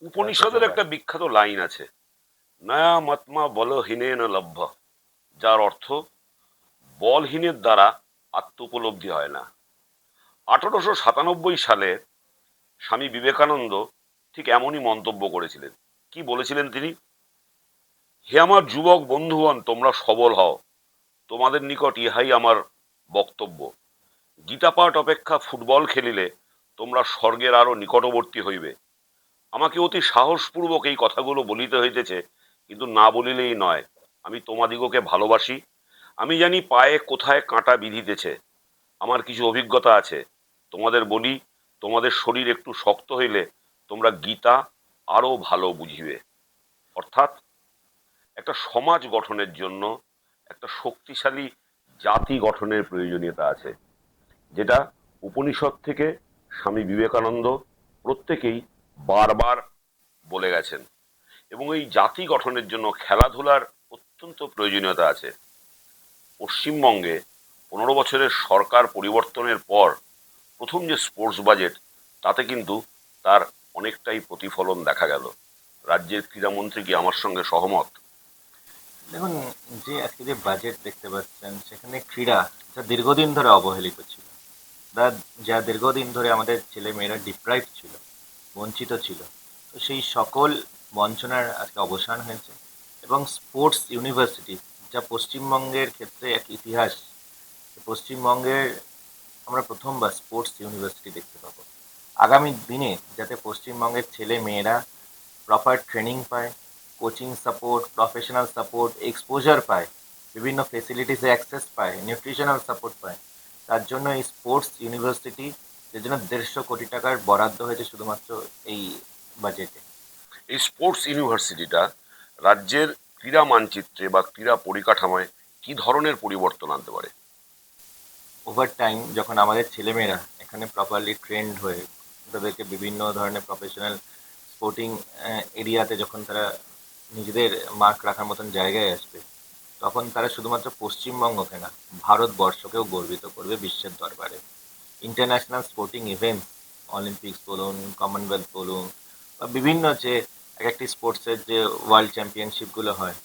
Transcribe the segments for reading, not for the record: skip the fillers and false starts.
উপনিষদের একটা বিখ্যাত লাইন আছে, নয়া মতমা বলহীনেন লভ্য, যার অর্থ বলহীনের দ্বারা আত্ম উপলব্ধি হয় না। 1897 সালে স্বামী বিবেকানন্দ ঠিক এমনই মন্তব্য করেছিলেন। কি বলেছিলেন তিনি? হে আমার যুবক বন্ধুগণ, তোমরা সবল হও, তোমাদের নিকট ইহাই আমার বক্তব্য। গীতা পাঠ অপেক্ষা ফুটবল খেলিলে তোমরা স্বর্গের আরো নিকটবর্তী হইবে। আমাকে অতি সাহসপূর্বক এই কথাগুলো বলিতে হইতেছে, কিন্তু না বলিলেই নয়। আমি তোমাদিগকে ভালোবাসি। আমি জানি পায়ে কোথায় কাঁটা বিঁধিতেছে। আমার কিছু অভিজ্ঞতা আছে। তোমাদের বলি, তোমাদের শরীর একটু শক্ত হইলে তোমরা গীতা আরো ভালো বুঝিবে। অর্থাৎ একটা সমাজ গঠনের জন্য একটা শক্তিশালী জাতি গঠনের প্রয়োজনীয়তা আছে, যেটা উপনিষদ থেকে স্বামী বিবেকানন্দ প্রত্যেকেই বারবার বলে গেছেন। এবং এই জাতি গঠনের জন্য খেলাধুলার অত্যন্ত প্রয়োজনীয়তা আছে। পশ্চিমবঙ্গে 15 বছরের সরকার পরিবর্তনের পর প্রথম যে স্পোর্টস বাজেট, তাতে কিন্তু তার অনেকটাই প্রতিফলন দেখা গেল। রাজ্যের ক্রীড়ামন্ত্রী কি আমার সঙ্গে সহমত? দেখুন, যে আজকে যে বাজেট দেখতে পাচ্ছেন সেখানে ক্রীড়া যা দীর্ঘদিন ধরে অবহেলিত ছিল, যা যা দীর্ঘদিন ধরে আমাদের ছেলে মেয়েরা ডিপ্রাইভ ছিল, বঞ্চিত ছিল, তো সেই সকল বঞ্চনার আজকে অবসান হয়েছে। এবং স্পোর্টস ইউনিভার্সিটি, যা পশ্চিমবঙ্গের ক্ষেত্রে এক ইতিহাস, পশ্চিমবঙ্গের আমরা প্রথমবার স্পোর্টস ইউনিভার্সিটি দেখতে পাবো। আগামী দিনে যাতে পশ্চিমবঙ্গের ছেলে মেয়েরা প্রপার ট্রেনিং পায়, coaching support, professional support, exposure পায়, বিভিন্ন ফেসিলিটিসে অ্যাক্সেস পায়, নিউট্রিশনাল সাপোর্ট পায়, তার জন্য এই স্পোর্টস ইউনিভার্সিটি, এর জন্য 150 কোটি টাকার বরাদ্দ হয়েছে শুধুমাত্র এই বাজেটে। এই স্পোর্টস ইউনিভার্সিটিটা রাজ্যের ক্রীড়া মানচিত্রে বা ক্রীড়া পরিকাঠামোয় কি ধরনের পরিবর্তন আনতে পারে? ওভার টাইম যখন আমাদের ছেলেমেয়েরা এখানে প্রপারলি ট্রেন্ড হয়ে তাদেরকে বিভিন্ন ধরনের প্রফেশনাল স্পোর্টিং এরিয়াতে যখন তারা নিজেদের মার্ক রাখার মতন জায়গায় আসবে, তখন তারা শুধুমাত্র পশ্চিমবঙ্গকে না, ভারতবর্ষকেও গর্বিত করবে বিশ্বের দরবারে। ইন্টারন্যাশনাল স্পোর্টিং ইভেন্ট, অলিম্পিক্স বলুন, কমনওয়েলথ বলুন, বা বিভিন্ন যে এক একটি স্পোর্টসের যে ওয়ার্ল্ড চ্যাম্পিয়নশিপগুলো হয়,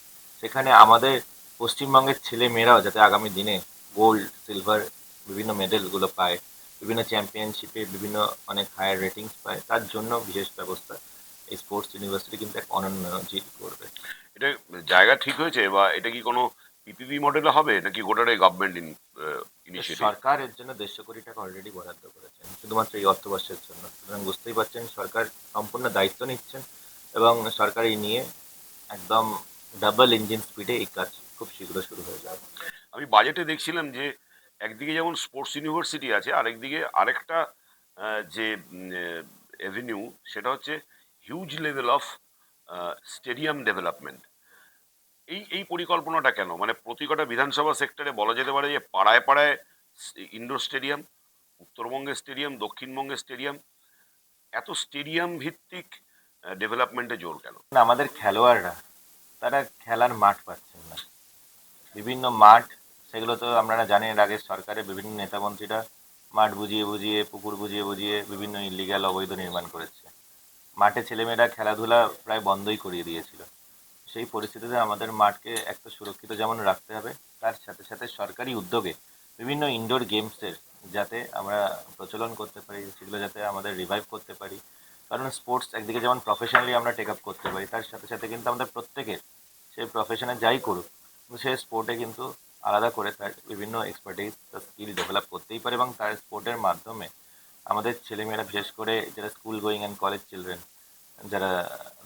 সেখানে আমাদের পশ্চিমবঙ্গের ছেলে মেয়েরাও যাতে আগামী দিনে গোল্ড, সিলভার বিভিন্ন মেডেলগুলো পায়, বিভিন্ন চ্যাম্পিয়নশিপে বিভিন্ন অনেক হায়ার রেটিংস পায়, তার জন্য বিশেষ ব্যবস্থা এই স্পোর্টস ইউনিভার্সিটি কিন্তু এক অনন্য নজির করবে। এটা জায়গা ঠিক হয়েছে, বা এটা কি কোনো পিপিপি মডেলে হবে, নাকি গোটাটাই গভর্নমেন্ট তো ইনিশিয়েটিভ? সরকার এর জন্য 150 কোটি টাকা অলরেডি বরাদ্দ করেছেন শুধুমাত্র এই অর্থবর্ষের জন্য। সুতরাং বুঝতেই পারছেন সরকার সম্পূর্ণ দায়িত্ব নিচ্ছেন, এবং সরকার এই নিয়ে একদম ডাবল ইঞ্জিন স্পিডে এই কাজ খুব শীঘ্র শুরু হয়ে যাবে। আমি বাজেটে দেখছিলাম যে একদিকে যেমন স্পোর্টস ইউনিভার্সিটি আছে, আরেকদিকে আরেকটা যে এভিনিউ, সেটা হচ্ছে huge level of stadium development. এই এই পরিকল্পনাটা কেন? মানে প্রতি কটা বিধানসভা সেক্টরে বলা যেতে পারে যে পাড়ায় পাড়ায় ইনডোর স্টেডিয়াম, উত্তরবঙ্গের স্টেডিয়াম, দক্ষিণবঙ্গের স্টেডিয়াম, এত স্টেডিয়াম ভিত্তিক ডেভেলপমেন্টে জোর কেন? আমাদের খেলোয়াড়রা তারা খেলার মাঠ পাচ্ছেন না, বিভিন্ন মাঠ, সেগুলো তো আপনারা জানেন এর আগে সরকারের বিভিন্ন নেতামন্ত্রীরা মাঠ বুঝিয়ে বুঝিয়ে, পুকুর বুঝিয়ে বুঝিয়ে বিভিন্ন ইলিগ্যাল অবৈধ নির্মাণ করেছে। মাঠে ছেলেমেয়েরা খেলাধুলা প্রায় বন্ধই করিয়ে দিয়েছিল। সেই পরিস্থিতিতে আমাদের মাঠকে একটা সুরক্ষিত যেমন রাখতে হবে, তার সাথে সাথে সরকারি উদ্যোগে বিভিন্ন ইনডোর গেমসের যাতে আমরা প্রচলন করতে পারি, সেগুলো যাতে আমাদের রিভাইভ করতে পারি। কারণ স্পোর্টস একদিকে যেমন প্রফেশনালি আমরা টেক আপ করতে পারি, তার সাথে সাথে কিন্তু আমাদের প্রত্যেকের সেই প্রফেশনে যাই করুক, কিন্তু সে স্পোর্টে কিন্তু আলাদা করে তার বিভিন্ন এক্সপার্টিস, তার স্কিল ডেভেলপ করতেই পারে, এবং তার স্পোর্টের মাধ্যমে আমাদের ছেলেমেয়েরা, বিশেষ করে যারা school going and college children যারা,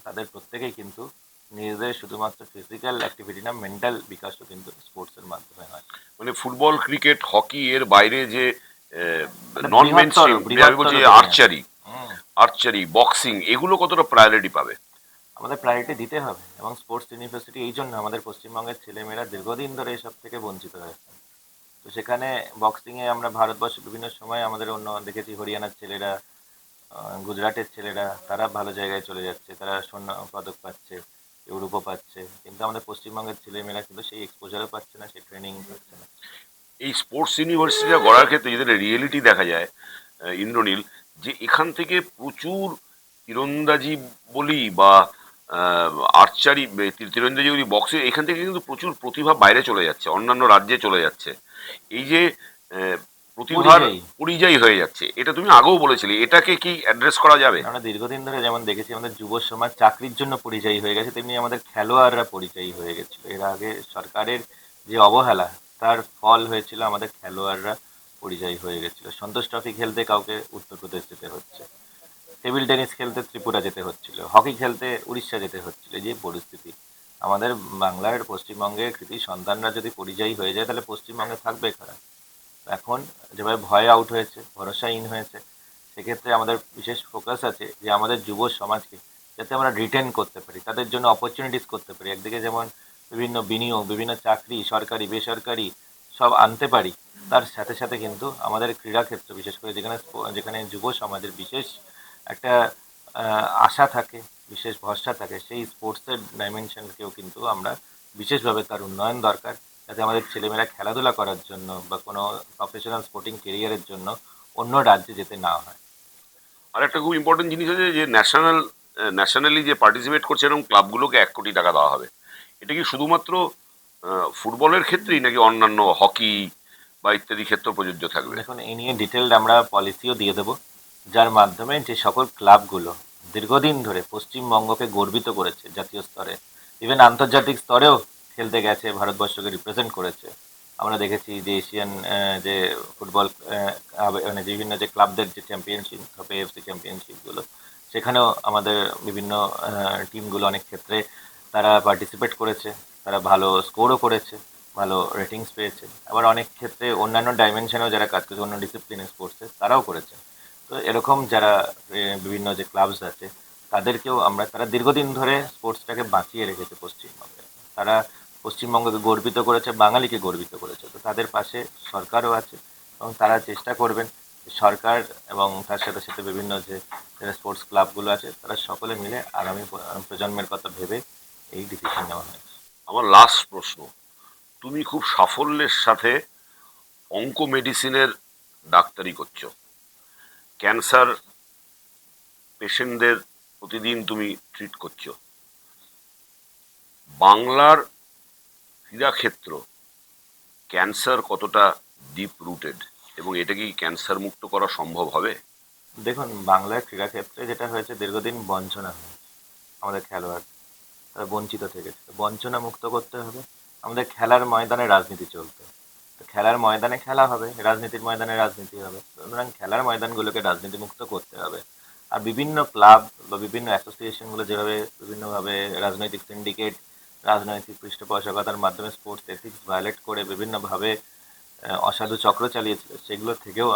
তাদের প্রত্যেকেই কিন্তু নিজেদের শুধুমাত্র ফিজিক্যাল অ্যাক্টিভিটি না, মেন্টাল বিকাশও কিন্তু স্পোর্টসের মাধ্যমে হয়। মানে ফুটবল, ক্রিকেট, হকি এর বাইরে যে মানে নন মেন বৃহত্তর স্ট্রিম, আমি বৃহত্তর বলছি দুনিয়া। আর্চারি, হুম, আর্চারি, বক্সিং, এগুলো কতটা প্রায়োরিটি পাবে? আমাদের প্রায়োরিটি দিতে হবে, এবং স্পোর্টস ইউনিভার্সিটি এই জন্য আমাদের পশ্চিমবঙ্গের ছেলেমেয়েরা দীর্ঘদিন ধরে এসব থেকে বঞ্চিত হয়েছে। তো সেখানে বক্সিংয়ে আমরা ভারতবর্ষে বিভিন্ন সময় আমাদের অন্য দেখেছি, হরিয়ানার ছেলেরা, গুজরাটের ছেলেরা, তারা ভালো জায়গায় চলে যাচ্ছে, তারা স্বর্ণ পদক পাচ্ছে, ইউরোপও পাচ্ছে, কিন্তু আমাদের পশ্চিমবঙ্গের ছেলেমেয়েরা কিন্তু সেই এক্সপোজারও পাচ্ছে না, সেই ট্রেনিং পাচ্ছে না। এই স্পোর্টস ইউনিভার্সিটিটা গড়ার ক্ষেত্রে যেটা রিয়েলিটি দেখা যায়, ইন্দ্রনীল, যে এখান থেকে প্রচুর তীরন্দাজি বলি বা আর্চারি, তীরন্দাজি বলি, বক্সে, এখান থেকে কিন্তু প্রচুর প্রতিভা বাইরে চলে যাচ্ছে, অন্যান্য রাজ্যে চলে যাচ্ছে। এই যে প্রতিভার পরিযায়ী। পরিযায়ী হয়ে যাচ্ছে, এটা তুমি আগেও বলেছিলে, এটাকে কি অ্যাড্রেস করা যাবে? আমরা দীর্ঘদিন ধরে যেমন দেখেছি আমাদের যুব সমাজ চাকরির জন্য পরিযায়ী হয়ে গেছে, তেমনি আমাদের খেলোয়াড়রা পরিযায়ী হয়ে গেছিল। এর আগে সরকারের যে অবহেলা, তার ফল হয়েছিল আমাদের খেলোয়াড়রা পরিযায়ী হয়ে গেছিল। সন্তোষ ট্রফি খেলতে কাউকে উত্তরপ্রদেশ যেতে হচ্ছে, টেবিল টেনিস খেলতে ত্রিপুরা যেতে হচ্ছিল, হকি খেলতে উড়িষ্যা যেতে হচ্ছিল। এই যে পরিস্থিতি, আমাদের বাংলার পশ্চিমবঙ্গের কৃতি সন্তানরা যদি পরিযায়ী হয়ে যায় তাহলে পশ্চিমবঙ্গে থাকবে কারা? এখন যেভাবে ভয় আউট হয়েছে, ভরসাহীন হয়েছে, সেক্ষেত্রে আমাদের বিশেষ ফোকাস আছে যে আমাদের যুব সমাজকে যাতে আমরা রিটেন করতে পারি, তাদের জন্য অপরচুনিটিস করতে পারি। একদিকে যেমন বিভিন্ন বিনিয়োগ, বিভিন্ন চাকরি, সরকারি বেসরকারি সব আনতে পারি, তার সাথে সাথে কিন্তু আমাদের ক্রীড়াক্ষেত্র, বিশেষ করে যেখানে যেখানে যুব সমাজের বিশেষ একটা আশা থাকে, বিশেষ ভরসা থাকে, সেই স্পোর্টসের ডাইমেনশনকেও কিন্তু আমরা বিশেষভাবে তার উন্নয়ন দরকার, যাতে আমাদের ছেলেমেয়েরা খেলাধুলা করার জন্য বা কোনো প্রফেশনাল স্পোর্টিং কেরিয়ারের জন্য অন্য রাজ্যে যেতে না হয়। আর একটা খুব ইম্পর্টেন্ট জিনিস আছে যে ন্যাশনালি যে পার্টিসিপেট করছে এরকম ক্লাবগুলোকে 1 কোটি টাকা দেওয়া হবে। এটা কি শুধুমাত্র ফুটবলের ক্ষেত্রেই, নাকি অন্যান্য হকি বা ইত্যাদি ক্ষেত্র প্রযোজ্য থাকবে? দেখুন, এই নিয়ে ডিটেলড আমরা পলিসিও দিয়ে দেবো, যার মাধ্যমে যে সকল ক্লাবগুলো দীর্ঘদিন ধরে পশ্চিমবঙ্গকে গর্বিত করেছে জাতীয় স্তরে, ইভেন আন্তর্জাতিক স্তরেও খেলতে গেছে, ভারতবর্ষকে রিপ্রেজেন্ট করেছে। আমরা দেখেছি যে এশিয়ান যে ফুটবল মানে বিভিন্ন যে ক্লাবদের যে চ্যাম্পিয়নশিপ হবে, এফসি চ্যাম্পিয়নশিপগুলো, সেখানেও আমাদের বিভিন্ন টিমগুলো অনেক ক্ষেত্রে তারা পার্টিসিপেট করেছে, তারা ভালো স্কোরও করেছে, ভালো রেটিংস পেয়েছে। আবার অনেক ক্ষেত্রে অন্যান্য ডাইমেনশনেও যারা কাজ করেছে, অন্য ডিসিপ্লিনের স্পোর্টসে, তারাও করেছে। তো এরকম যারা বিভিন্ন যে ক্লাবস আছে, তাদেরকেও আমরা, তারা দীর্ঘদিন ধরে স্পোর্টসটাকে বাঁচিয়ে রেখেছে পশ্চিমবঙ্গে, তারা পশ্চিমবঙ্গকে গর্বিত করেছে, বাঙালিকে গর্বিত করেছে। তো তাদের পাশে সরকারও আছে, এবং তারা চেষ্টা করবেন সরকার এবং তার সাথে সাথে বিভিন্ন যে স্পোর্টস ক্লাবগুলো আছে, তারা সকলে মিলে আগামী প্রজন্মের কথা ভেবে এই ডিসিশন নেওয়া হয়েছে। আমার লাস্ট প্রশ্ন, তুমি খুব সাফল্যের সাথে অঙ্ক মেডিসিনের ডাক্তারি করছো, ক্যান্সার পেশেন্টদের প্রতিদিন তুমি ট্রিট করছো। বাংলার ক্রীড়াক্ষেত্র ক্যান্সার কতটা ডিপ রুটেড, এবং এটা কি ক্যান্সার মুক্ত করা সম্ভব হবে? দেখুন, বাংলার ক্রীড়াক্ষেত্রে যেটা হয়েছে, দীর্ঘদিন বঞ্চনা হয়েছে আমাদের খেলোয়াড়, তারা বঞ্চিত থেকেছে। তো বঞ্চনা মুক্ত করতে হবে। আমাদের খেলার ময়দানে রাজনীতি চলতো, তো খেলার ময়দানে খেলা হবে, রাজনীতির ময়দানে রাজনীতি হবে। সুতরাং খেলার ময়দানগুলোকে রাজনীতি মুক্ত করতে হবে। আর বিভিন্ন ক্লাব বা বিভিন্ন অ্যাসোসিয়েশনগুলো যেভাবে বিভিন্নভাবে রাজনৈতিক সিন্ডিকেট, রাজনৈতিক পৃষ্ঠপোষকতার মাধ্যমে স্পোর্টস এথিক্স ভায়োলেট করে বিভিন্নভাবে অসাধু চক্র চালিয়েছিল, সেগুলো থেকেও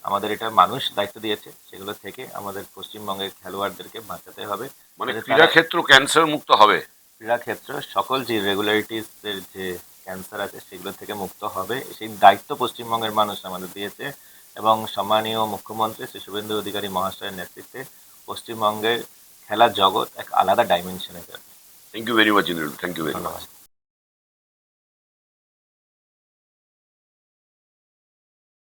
আমাদের এটা মানুষ দায়িত্ব দিয়েছে, সেগুলো থেকে আমাদের পশ্চিমবঙ্গের খেলোয়াড়দেরকে বাঁচাতে হবে, মানে যাতে তারা ক্রীড়াক্ষেত্র ক্যান্সার মুক্ত হবে? ক্রীড়াক্ষেত্র সকল যে ইরেগুলারিটিসের যে ক্যান্সার আছে সেগুলো থেকে মুক্ত হবে, সেই দায়িত্ব পশ্চিমবঙ্গের মানুষ আমাদের দিয়েছে। এবং সম্মানীয় মুখ্যমন্ত্রী শ্রী শুভেন্দু অধিকারী মহাশয়ের নেতৃত্বে পশ্চিমবঙ্গের খেলার জগৎ এক আলাদা ডাইমেনশনে যাবে। Thank you very much Indra, thank you very much. ধন্যবাদ।